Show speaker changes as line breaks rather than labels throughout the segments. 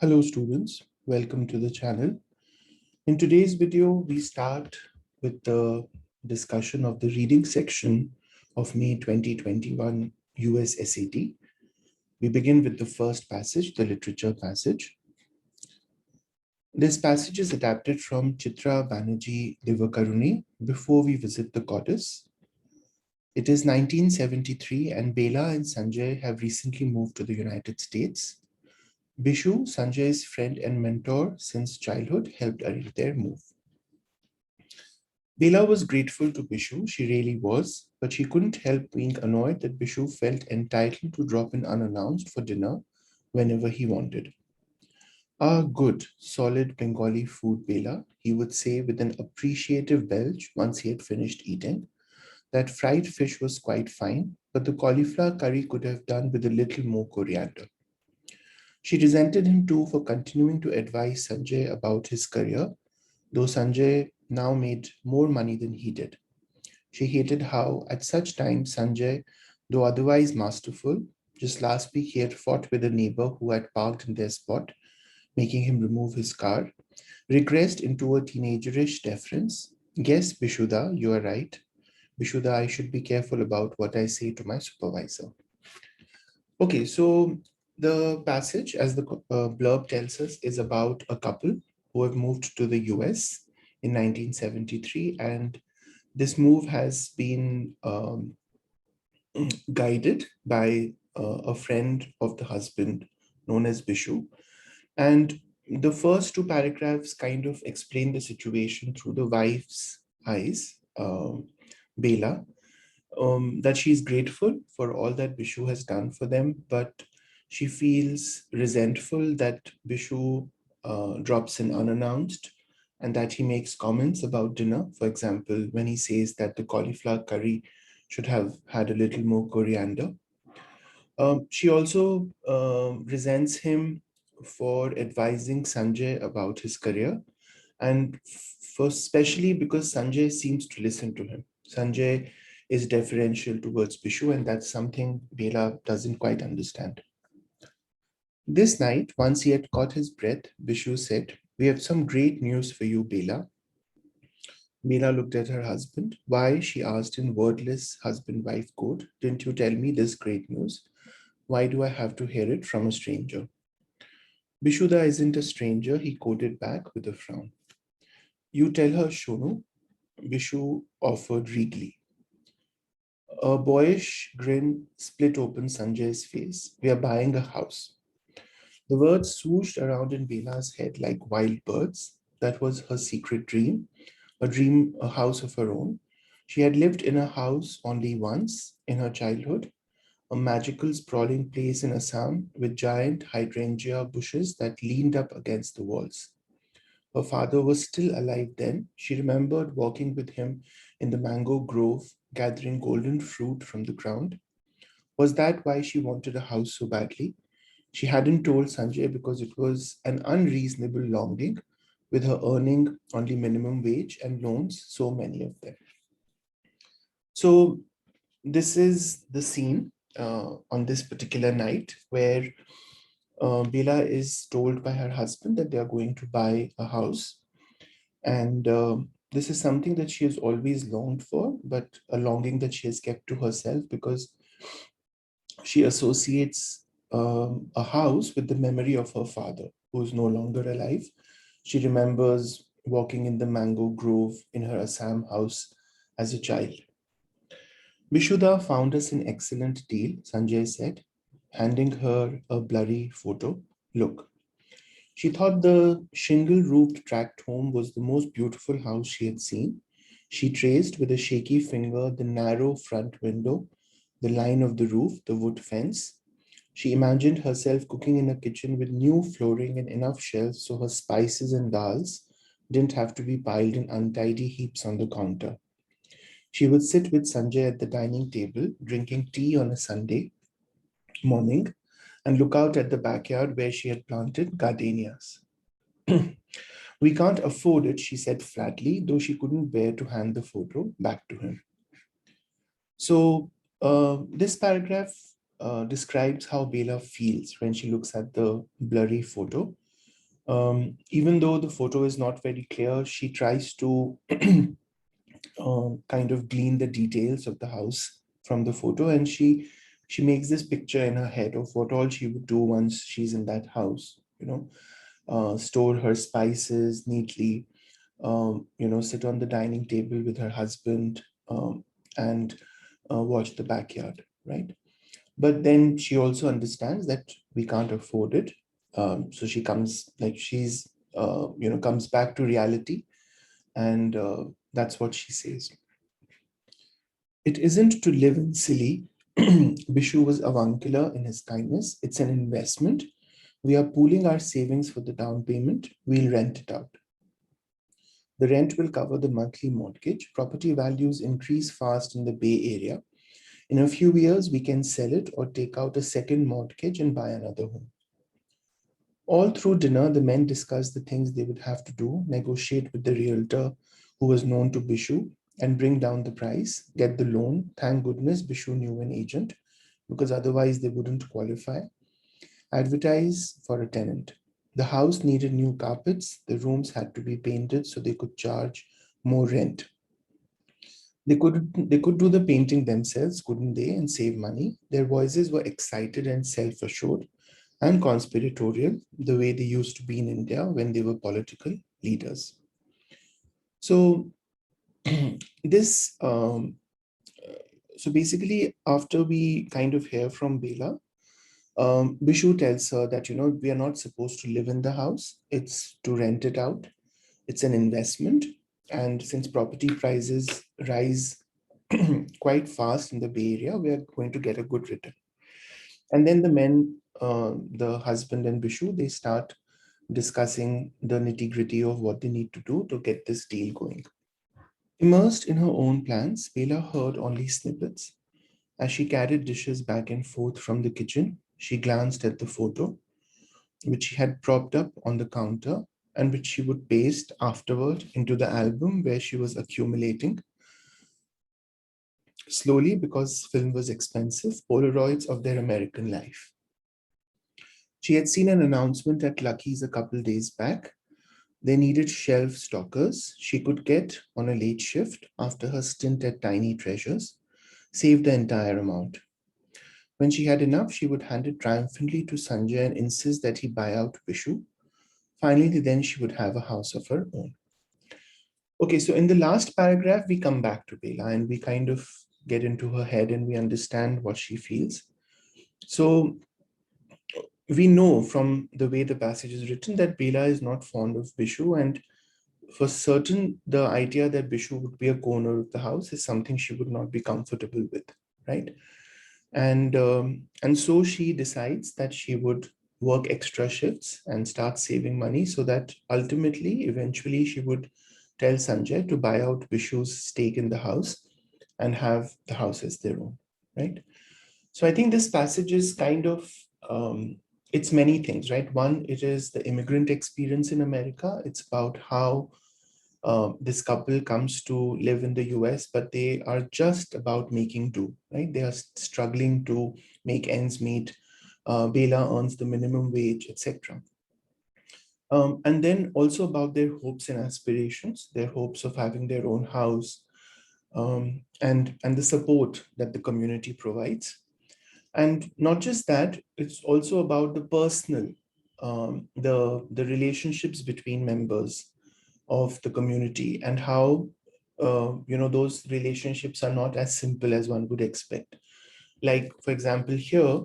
Hello students, welcome to the channel. In today's video, we start with the discussion of the reading section of May 2021 US SAT. We begin with the first passage, the literature passage. This passage is adapted from Chitra Banerjee Divakaruni, Before We Visit the Goddess. It is 1973 and Bela and Sanjay have recently moved to the United States. Bishu, Sanjay's friend and mentor since childhood, helped arrange their move. Bela was grateful to Bishu, she really was, but she couldn't help being annoyed that Bishu felt entitled to drop in unannounced for dinner whenever he wanted. Ah, good, solid Bengali food, Bela, he would say with an appreciative belch once he had finished eating. That fried fish was quite fine, but the cauliflower curry could have done with a little more coriander. She resented him too for continuing to advise Sanjay about his career, though Sanjay now made more money than he did. She hated how, at such times, Sanjay, though otherwise masterful, just last week he had fought with a neighbor who had parked in their spot, making him remove his car, regressed into a teenagerish deference. Yes, Bishuda, you are right. Bishuda, I should be careful about what I say to my supervisor. Okay, so the passage, as the blurb tells us, is about a couple who have moved to the US in 1973, and this move has been guided by a friend of the husband known as Bishu. And the first two paragraphs kind of explain the situation through the wife's eyes, Bela, that she's grateful for all that Bishu has done for them, but she feels resentful that Bishu drops in unannounced and that he makes comments about dinner. For example, when he says that the cauliflower curry should have had a little more coriander. She also resents him for advising Sanjay about his career, and for especially because Sanjay seems to listen to him. Sanjay is deferential towards Bishu, and that's something Bela doesn't quite understand. This night, once he had caught his breath, Bishu said, "We have some great news for you, Bela." Bela looked at her husband. "Why?" she asked in wordless husband-wife code. "Didn't you tell me this great news? Why do I have to hear it from a stranger?" "Bishuda isn't a stranger," he quoted back with a frown. "You tell her, Shonu," Bishu offered regally. A boyish grin split open Sanjay's face. "We are buying a house." The words swooshed around in Bela's head like wild birds. That was her secret dream, a house of her own. She had lived in a house only once in her childhood, a magical sprawling place in Assam with giant hydrangea bushes that leaned up against the walls. Her father was still alive then. She remembered walking with him in the mango grove, gathering golden fruit from the ground. Was that why she wanted a house so badly? She hadn't told Sanjay because it was an unreasonable longing, with her earning only minimum wage and loans, so many of them. So, this is the scene on this particular night where Bela is told by her husband that they are going to buy a house. And this is something that she has always longed for, but a longing that she has kept to herself because she associates a house with the memory of her father, who is no longer alive. She remembers walking in the mango grove in her Assam house as a child. "Bishuda found us an excellent deal," Sanjay said, handing her a blurry photo. "Look." She thought the shingle-roofed tract home was the most beautiful house she had seen. She traced with a shaky finger the narrow front window, the line of the roof, the wood fence. She imagined herself cooking in a kitchen with new flooring and enough shelves so her spices and dals didn't have to be piled in untidy heaps on the counter. She would sit with Sanjay at the dining table, drinking tea on a Sunday morning, and look out at the backyard where she had planted gardenias. "We can't afford it," she said flatly, though she couldn't bear to hand the photo back to him. So, this paragraph describes how Bela feels when she looks at the blurry photo. Even though the photo is not very clear, she tries to kind of glean the details of the house from the photo, and she makes this picture in her head of what all she would do once she's in that house. Store her spices neatly, sit on the dining table with her husband, and watch the backyard, right? But then she also understands that we can't afford it. So she comes, like comes back to reality, and that's what she says. It isn't to live in silly. Bishu was avuncular in his kindness. It's an investment. We are pooling our savings for the down payment. We'll rent it out. The rent will cover the monthly mortgage. Property values increase fast in the Bay Area. In a few years, we can sell it or take out a second mortgage and buy another home. All through dinner, the men discussed the things they would have to do, negotiate with the realtor who was known to Bishu, and bring down the price, get the loan. Thank goodness Bishu knew an agent, because otherwise they wouldn't qualify. Advertise for a tenant. The house needed new carpets. The rooms had to be painted so they could charge more rent. They could do the painting themselves, couldn't they, and save money. Their voices were excited and self-assured and conspiratorial, the way they used to be in India when they were political leaders. So this so basically, after we kind of hear from Bela, Bishu tells her that, we are not supposed to live in the house. It's to rent it out. It's an investment. And since property prices rise quite fast in the Bay Area, we are going to get a good return. And then the men, the husband and Bishu, they start discussing the nitty-gritty of what they need to do to get this deal going. Immersed in her own plans, Bela heard only snippets. As she carried dishes back and forth from the kitchen, she glanced at the photo, which she had propped up on the counter and which she would paste afterward into the album where she was accumulating, slowly, because film was expensive, Polaroids of their American life. She had seen an announcement at Lucky's a couple days back. They needed shelf stockers she could get on a late shift after her stint at Tiny Treasures, save the entire amount. When she had enough, she would hand it triumphantly to Sanjay and insist that he buy out Vishu. Finally, then she would have a house of her own. Okay, so in the last paragraph, we come back to Bela and we kind of get into her head and we understand what she feels. So we know from the way the passage is written that Bela is not fond of Bishu, and for certain, the idea that Bishu would be a co-owner of the house is something she would not be comfortable with, right? And so she decides that she would work extra shifts and start saving money so that ultimately, eventually, she would tell Sanjay to buy out Bishu's stake in the house and have the house as their own, right? So I think this passage is kind of, it's many things, right? One, it is the immigrant experience in America. It's about how this couple comes to live in the US, but they are just about making do, right? They are struggling to make ends meet. Bela earns the minimum wage, etc. And then also about their hopes and aspirations, their hopes of having their own house, and the support that the community provides. And not just that, it's also about the personal, the relationships between members of the community and how those relationships are not as simple as one would expect. Like, for example, here,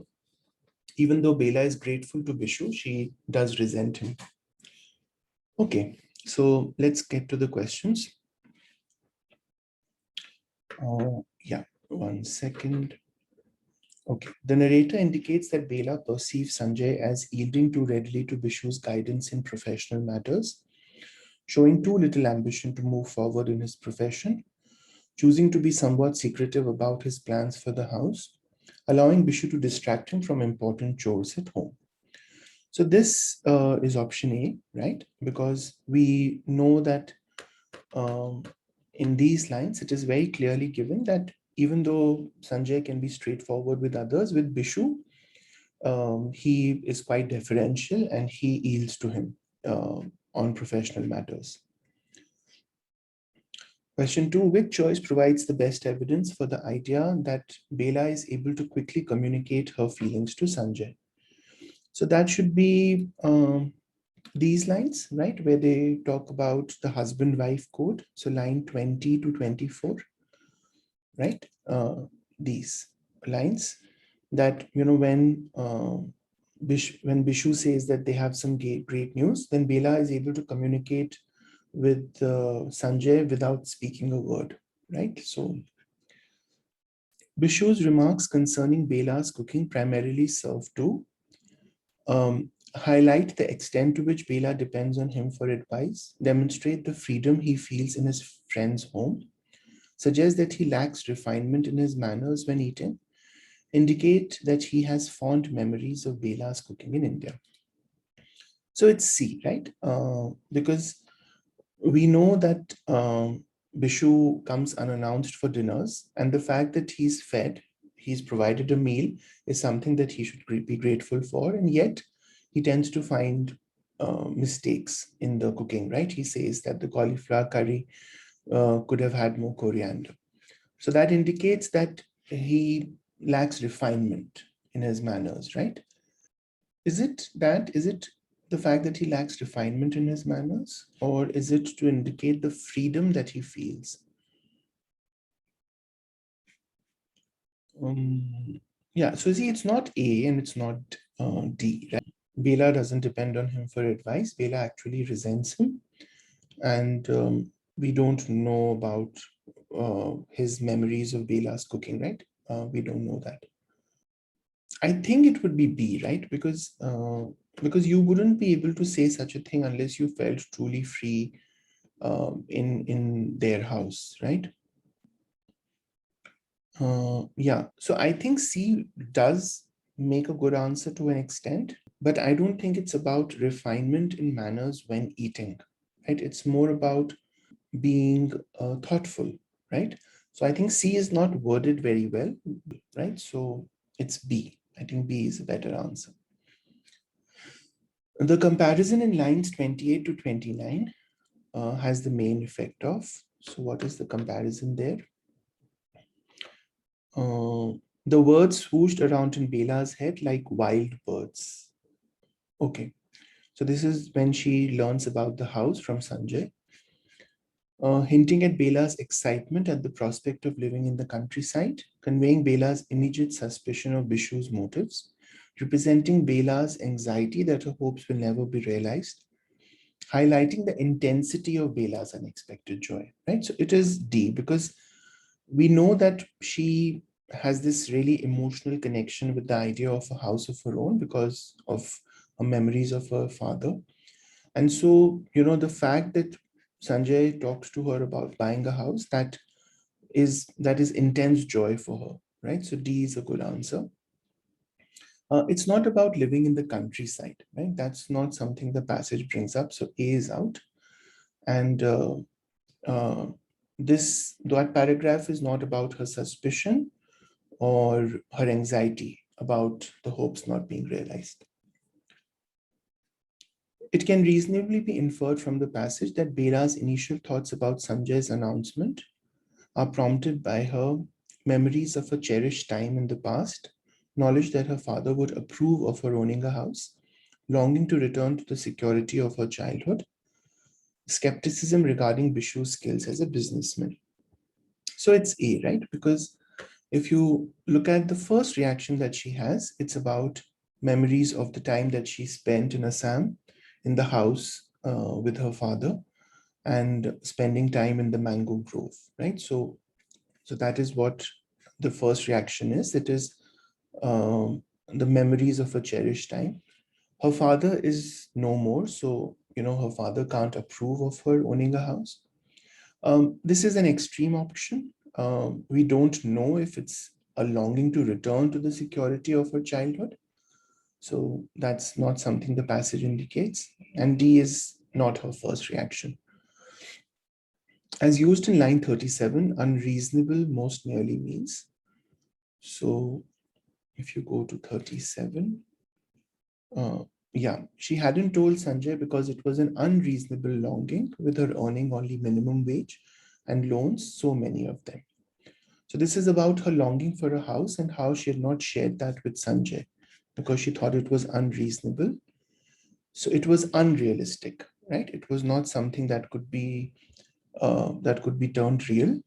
even though Bela is grateful to Bishu, she does resent him. Okay, so let's get to the questions. Yeah, 1 second. Okay, the narrator indicates that Bela perceives Sanjay as yielding too readily to Bishu's guidance in professional matters, showing too little ambition to move forward in his profession, choosing to be somewhat secretive about his plans for the house, allowing Bishu to distract him from important chores at home. So this is option A, right? Because we know that in these lines, it is very clearly given that even though Sanjay can be straightforward with others, with Bishu, he is quite deferential and he yields to him on professional matters. Question 2, which choice provides the best evidence for the idea that Bela is able to quickly communicate her feelings to Sanjay? So that should be these lines, right, where they talk about the husband-wife code. So line 20 to 24, right? These lines that, when Bishu says that they have some great news, then Bela is able to communicate with Sanjay without speaking a word, right? So Bishu's remarks concerning Bela's cooking primarily serve to highlight the extent to which Bela depends on him for advice, demonstrate the freedom he feels in his friend's home, suggest that he lacks refinement in his manners when eating, indicate that he has fond memories of Bela's cooking in India. So it's C, right? Because we know that Bishu comes unannounced for dinners, and the fact that he's fed, he's provided a meal, is something that he should be grateful for, and yet he tends to find mistakes in the cooking, right? He says that the cauliflower curry could have had more coriander. So that indicates that he lacks refinement in his manners, right? Is it the fact that he lacks refinement in his manners, or is it to indicate the freedom that he feels? Yeah, so see, it's not A and it's not D, right? Bela doesn't depend on him for advice. Bela actually resents him, and we don't know about his memories of Bela's cooking, right? We don't know that. I think it would be B, right? Because you wouldn't be able to say such a thing unless you felt truly free in their house, right? Yeah, so I think C does make a good answer to an extent, but I don't think it's about refinement in manners when eating, right? It's more about being thoughtful, right? So I think C is not worded very well, right? So it's B. I think B is a better answer. The comparison in lines 28 to 29 has the main effect of, so what is the comparison there? The words swooshed around in Bela's head like wild birds. Okay, so this is when she learns about the house from Sanjay, hinting at Bela's excitement at the prospect of living in the countryside, conveying Bela's immediate suspicion of Bishu's motives, representing Bela's anxiety that her hopes will never be realized, highlighting the intensity of Bela's unexpected joy, right? So it is D because we know that she has this really emotional connection with the idea of a house of her own because of her memories of her father. And so, the fact that Sanjay talks to her about buying a house, that is intense joy for her, right? So D is a good answer. It's not about living in the countryside, right? That's not something the passage brings up. So A is out. And that paragraph is not about her suspicion or her anxiety about the hopes not being realized. It can reasonably be inferred from the passage that Bela's initial thoughts about Sanjay's announcement are prompted by her memories of a cherished time in the past, knowledge that her father would approve of her owning a house, longing to return to the security of her childhood, skepticism regarding Bishu's skills as a businessman. So it's A, right? Because if you look at the first reaction that she has, it's about memories of the time that she spent in Assam in the house with her father and spending time in the mango grove, right? So that is what the first reaction is. It is the memories of a cherished time. Her father is no more, so her father can't approve of her owning a house. This is an extreme option. We don't know if it's a longing to return to the security of her childhood. So that's not something the passage indicates. And D is not her first reaction. As used in line 37, unreasonable most nearly means. So if you go to 37, yeah, she hadn't told Sanjay because it was an unreasonable longing, with her earning only minimum wage and loans, so many of them. So this is about her longing for a house and how she had not shared that with Sanjay because she thought it was unreasonable. So it was unrealistic, right? It was not something that could be turned real,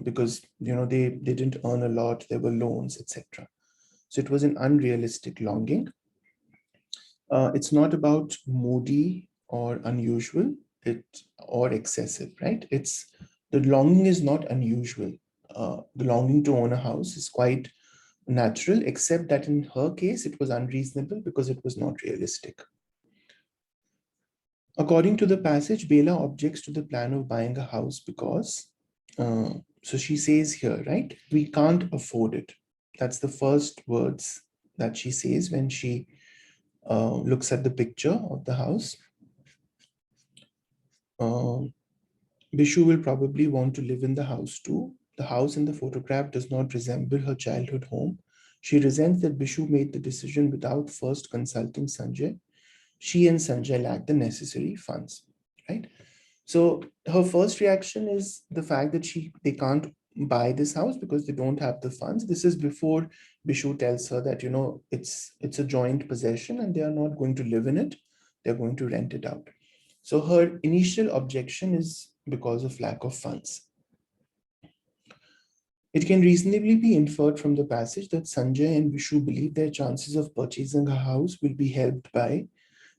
because they didn't earn a lot, there were loans, etc. So it was an unrealistic longing. It's not about moody or unusual, it or excessive, right? It's the longing is not unusual. The longing to own a house is quite natural, except that in her case it was unreasonable because it was not realistic. According to the passage, Bela objects to the plan of buying a house because, so she says here, right, we can't afford it. That's the first words that she says when she looks at the picture of the house. Bishu will probably want to live in the house too. The house in the photograph does not resemble her childhood home. She resents that Bishu made the decision without first consulting Sanjay. She and Sanjay lack the necessary funds, right? So her first reaction is the fact that they can't buy this house because they don't have the funds. This is before Bishu tells her that it's a joint possession and they are not going to live in it. They're going to rent it out. So her initial objection is because of lack of funds. It can reasonably be inferred from the passage that Sanjay and Bishu believe their chances of purchasing a house will be helped by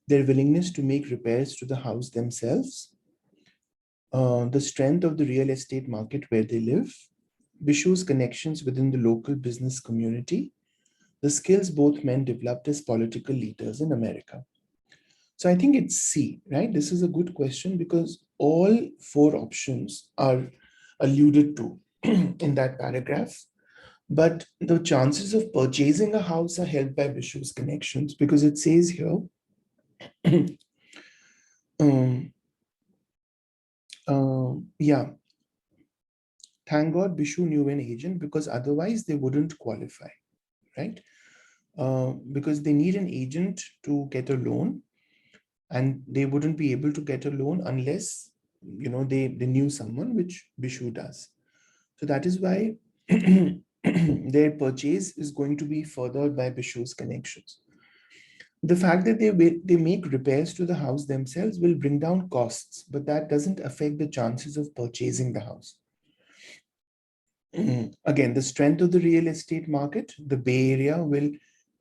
their willingness to make repairs to the house themselves, the strength of the real estate market where they live, Bishu's connections within the local business community, the skills both men developed as political leaders in America. So I think it's C, right? This is a good question because all four options are alluded to in that paragraph. But the chances of purchasing a house are helped by Bishu's connections because it says here, yeah, thank God Bishu knew an agent because otherwise they wouldn't qualify, right? Because they need an agent to get a loan, and they wouldn't be able to get a loan unless they knew someone, which Bishu does. So that is why their purchase is going to be furthered by Bishu's connections. The fact that they make repairs to the house themselves will bring down costs, but that doesn't affect the chances of purchasing the house. Again, the strength of the real estate market, the Bay Area will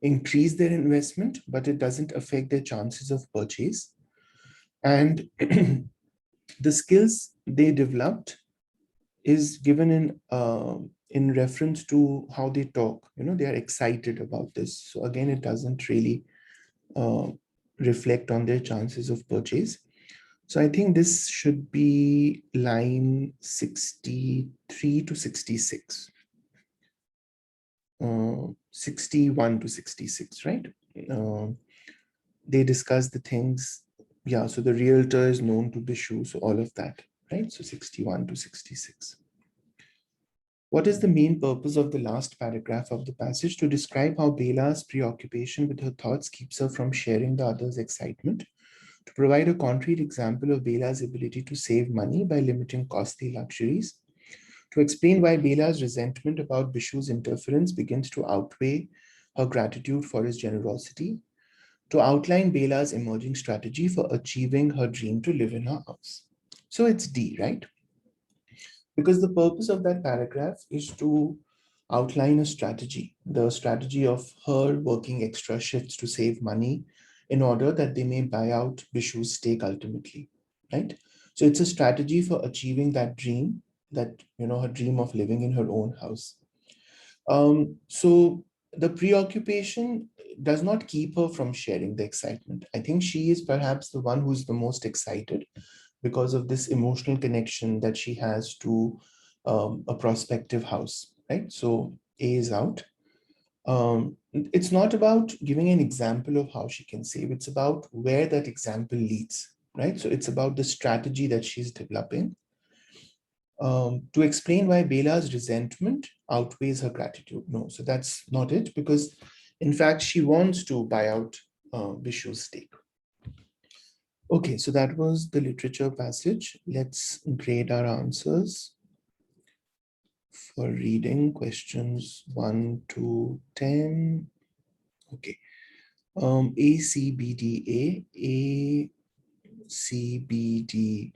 increase their investment, but it doesn't affect their chances of purchase. And the skills they developed is given in reference to how they talk. They are excited about this. So again, it doesn't really uh, reflect on their chances of purchase. So I think this should be line 63 to 66. 61 to 66, right? They discuss the things. Yeah, so the realtor is known to Bishu, so all of that, right? So 61 to 66. What is the main purpose of the last paragraph of the passage? To describe how Bela's preoccupation with her thoughts keeps her from sharing the other's excitement. To provide a concrete example of Bela's ability to save money by limiting costly luxuries. To explain why Bela's resentment about Bishu's interference begins to outweigh her gratitude for his generosity. To outline Bela's emerging strategy for achieving her dream to live in her house. So it's D, right? Because the purpose of that paragraph is to outline a strategy, the strategy of her working extra shifts to save money in order that they may buy out Bishu's stake ultimately, right? So it's a strategy for achieving that dream, her dream of living in her own house. So the preoccupation does not keep her from sharing the excitement. I think she is perhaps the one who's the most excited because of this emotional connection that she has to a prospective house, right? So A is out. It's not about giving an example of how she can save, it's about where that example leads, right? So it's about the strategy that she's developing to explain why Bela's resentment outweighs her gratitude. No, so that's not it, because in fact, she wants to buy out Vishu's take. Okay, so that was the literature passage. Let's grade our answers for reading. Questions 1 to 10. Okay. A, C, B, D, A, C, B, D,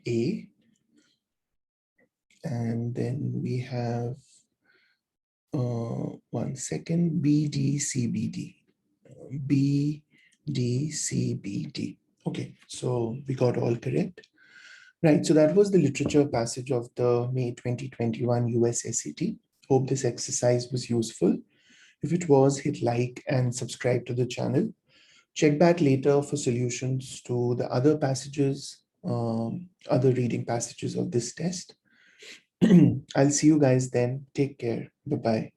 A. And then we have, 1 second, B, D, C, B, D. B, D, C, B, D. Okay, so we got all correct. Right, so that was the literature passage of the May 2021 US SAT. Hope this exercise was useful. If it was, hit like and subscribe to the channel. Check back later for solutions to the other passages, other reading passages of this test. I'll see you guys then. Take care. Bye-bye.